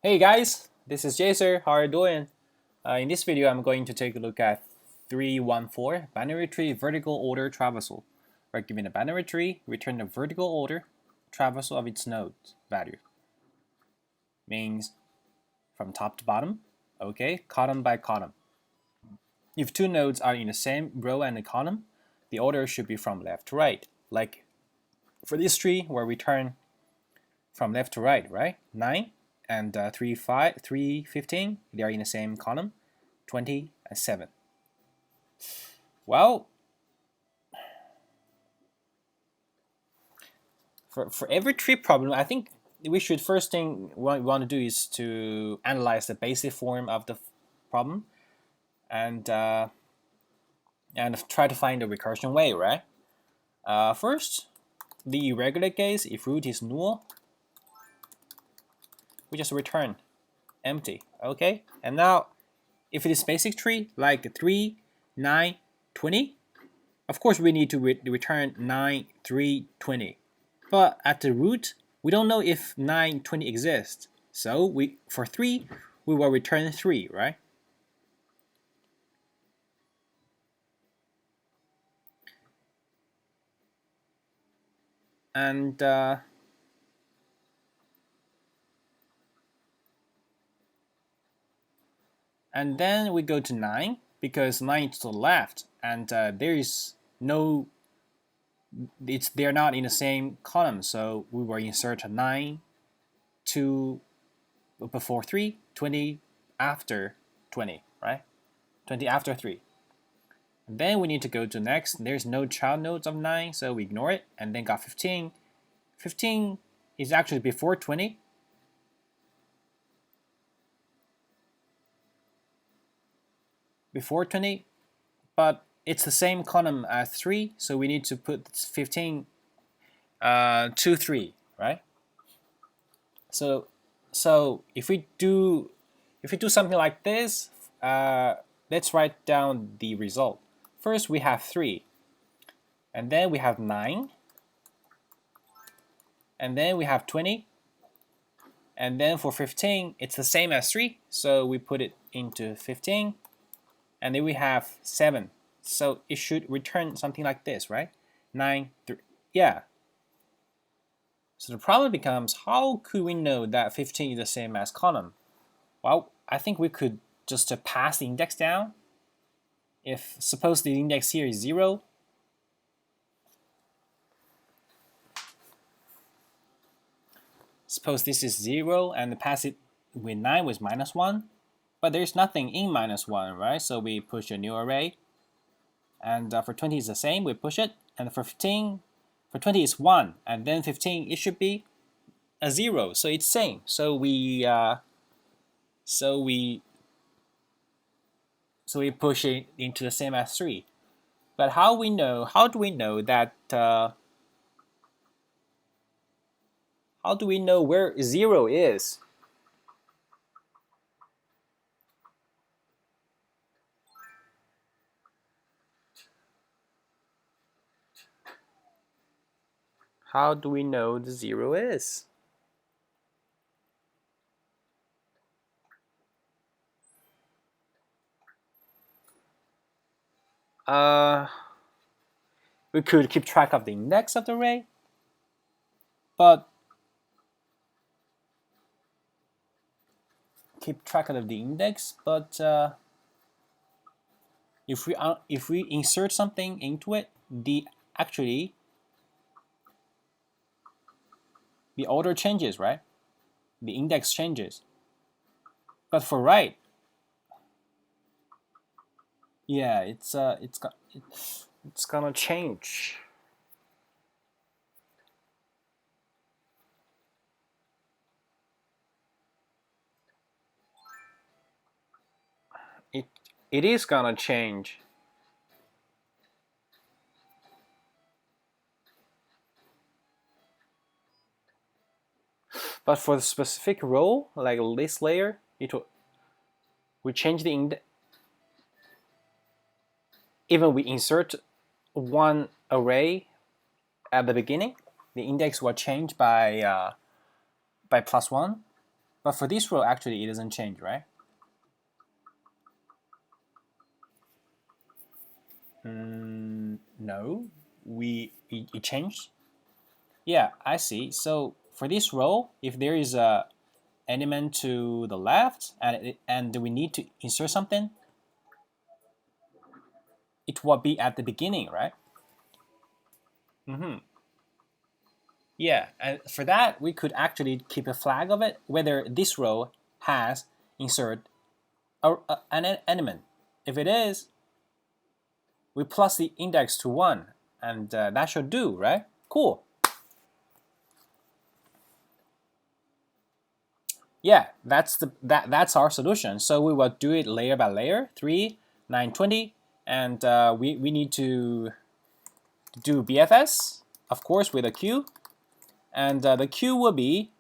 Hey guys, this is JSer. How are you doing? In this video, I'm going to take a look at 314 binary tree vertical order traversal. We're given a binary tree, return the vertical order traversal of its node value. Means from top to bottom, okay, column by column. If two nodes are in the same row and column, the order should be from left to right. Like for this tree, where we turn from left to right, right? 9 and 3, 5, 3, 15, they are in the same column, 20 and 7. Well, for every tree problem, I think we should first thing what we want to do is to analyze the basic form of the problem and try to find the recursion way, right? First, the irregular case, if root is null, we just return empty, okay? And now, if it is basic tree, like 3, 9, 20, of course we need to return 9, 3, 20. But at the root, we don't know if 9, 20 exists. So for 3, we will return 3, right? And then we go to 9 because 9 is to the left, and there is no, they're not in the same column, so we will insert 9 before 3, 20 after 20, right? 20 after 3. And then we need to go to next. There's no child nodes of 9, so we ignore it, and then got 15. 15 is actually before 20. Before 20, but it's the same column as 3, so we need to put 15 to 3, right? So if we do something like this, let's write down the result. First we have 3, and then we have 9, and then we have 20, and then for 15 it's the same as 3, so we put it into 15, and then we have 7. So it should return something like this, right? 9, 3, yeah. So the problem becomes, how could we know that 15 is the same as column? Well, I think we could just pass the index down. If suppose the index here is 0, suppose this is 0 and pass it with 9 with -1, but there's nothing in -1, right? So we push a new array, and for 20 is the same, we push it, and for 15, for 20 is 1, and then 15 it should be a 0, so it's same. So we push it into the same as 3. But how do we know that how do we know where 0 is? How do we know the 0 is? We could keep track of the index of the array, but if we insert something into it, actually the order changes, right? The index changes. But for right, yeah, it's gonna change. It is gonna change. But for the specific row, like list layer, we change the index. Even we insert one array at the beginning, the index will change by +1. But for this row, actually, it doesn't change, right? No, it changed. Yeah, I see. So for this row, if there is a element to the left and we need to insert something, it will be at the beginning, right? Yeah, and for that, we could actually keep a flag of it, whether this row has insert an element. If it is, we plus the index to 1, and that should do, right? Cool. Yeah, that's our solution. So we will do it layer by layer, 3, 9, 20, and we need to do BFS, of course, with a queue, and the queue will be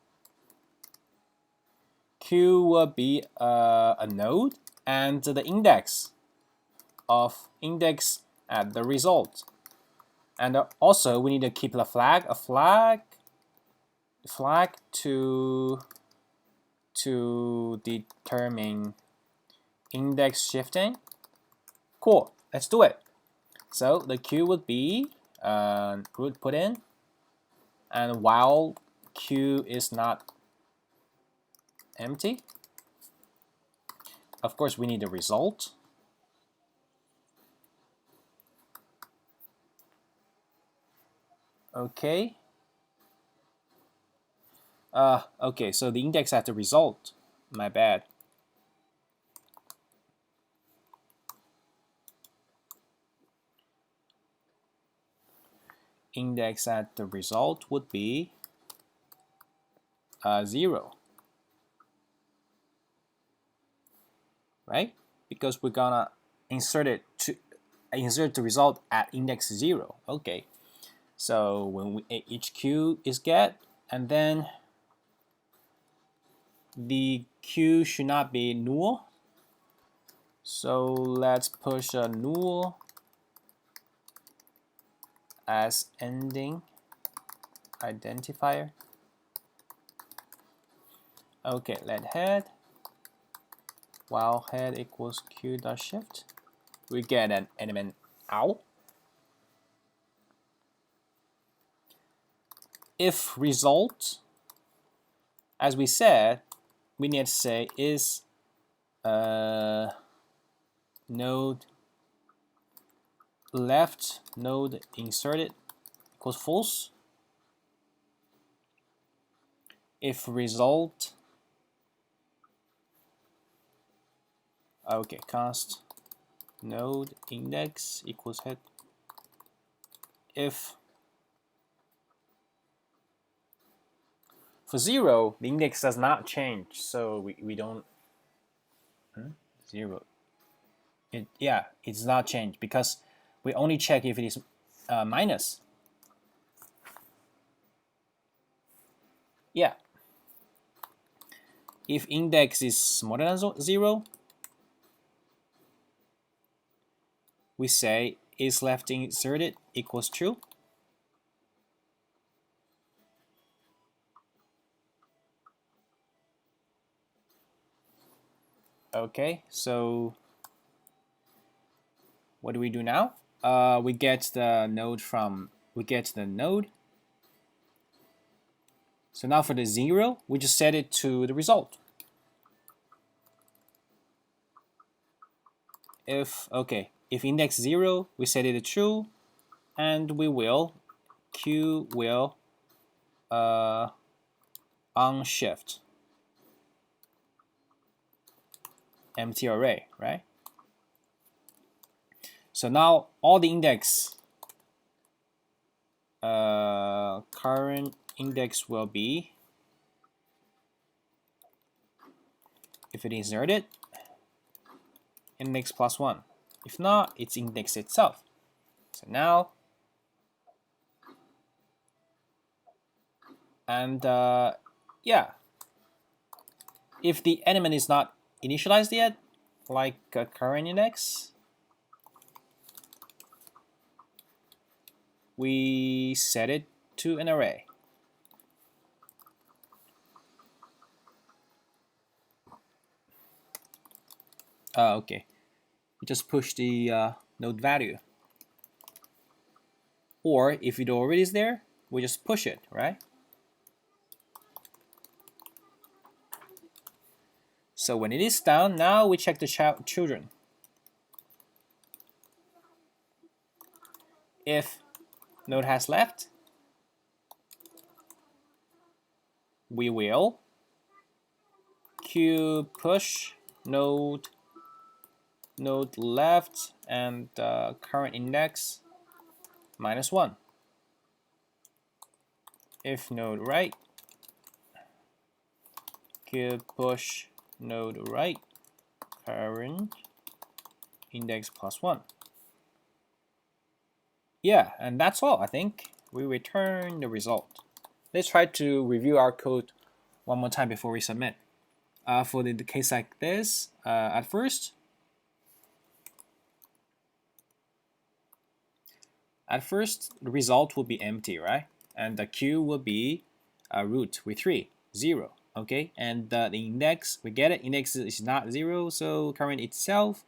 a node and the index at the result. And also we need to keep a flag to determine index shifting. Cool, let's do it. So the queue would be root put in, and while queue is not empty, of course we need a result. Okay. Okay, so the index at the result. My bad. Index at the result would be 0, right? Because we're gonna insert the result at index 0. Okay, so when each queue is get, and then the queue should not be null. So let's push a null as ending identifier. Okay, let head while head equals queue.shift. We get an element out. If result, as we said, we need to say is node left node inserted equals false. If result, okay, const node index equals head. If for 0, the index does not change, so we don't 0. It's not changed because we only check if it is minus. Yeah. If index is smaller than 0, we say is left inserted equals true. Okay, so what do we do now? We get the node. So now for the 0, we just set it to the result. If index 0, we set it to true, and queue will unshift empty array, right? So now all the index current index will be, if it is inserted, index plus 1. If not, it's index itself. So now, and yeah, if the element is not initialized yet, like a current index, we set it to an array. Okay, you just push the node value. Or if it already is there, we just push it, right? So when it is down, now we check the children. If node has left, we will queue push node left and current index -1. If node right, queue push node right, current index +1. Yeah, and that's all. I think we return the result. Let's try to review our code one more time before we submit. For the case like this, at first the result will be empty, right? And the queue will be root with 3, 0. Okay, and the index, we get it. Index is not 0, so current itself,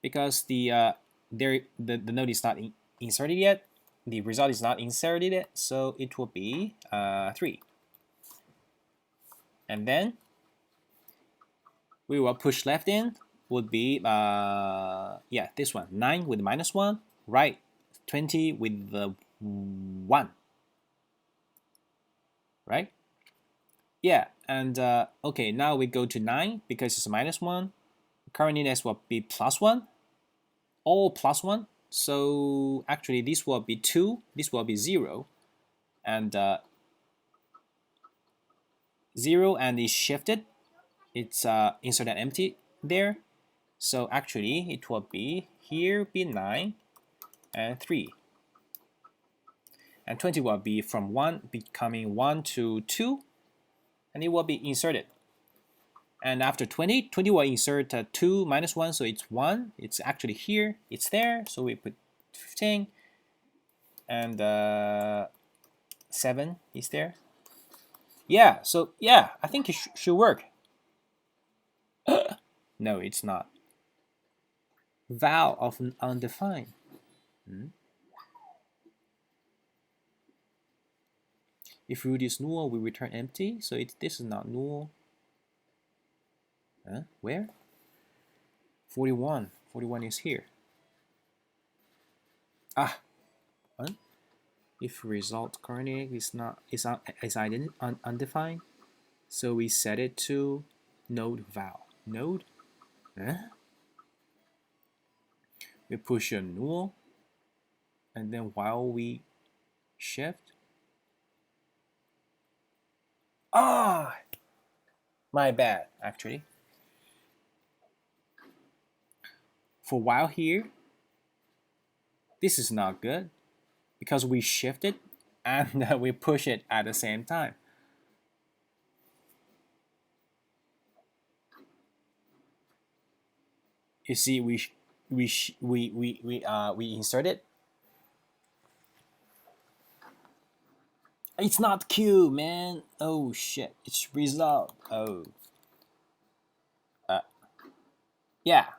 because the node is not inserted yet, the result is not inserted yet, so it will be 3. And then we will push left in would be yeah, this one, 9 with -1, right 20 with the 1, right? Yeah, and okay, now we go to 9 because it's -1. Current index will be +1, all +1. So actually this will be 2, this will be 0, and 0 and is shifted. It's inserted empty there. So actually it will be here be 9 and 3. And 20 will be from 1 becoming 1 to 2, and it will be inserted. And after 20 will insert 2 -1, so it's 1. It's actually here, it's there, so we put 15, and 7 is there. Yeah, so yeah, I think it should work. No, it's not. Val of undefined. If root is null, we return empty, so this is not null. Where? 41. 41 is here. If result current is undefined, so we set it to node val. Node. We push a null, and then while we shift. My bad, actually. For while here, this is not good because we shift it and we push it at the same time. You see, we insert it. It's not queue, man. Oh shit, it's result. Oh. Yeah.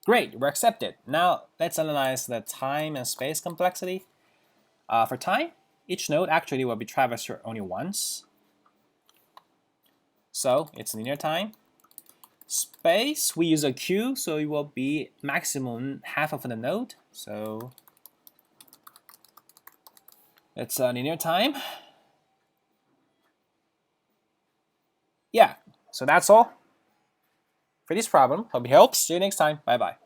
Great, we're accepted. Now let's analyze the time and space complexity. For time, each node actually will be traversed only once. So it's linear time. Space, we use a queue, so it will be maximum half of the node. So it's a linear time. Yeah, so that's all for this problem. Hope it helps. See you next time. Bye-bye.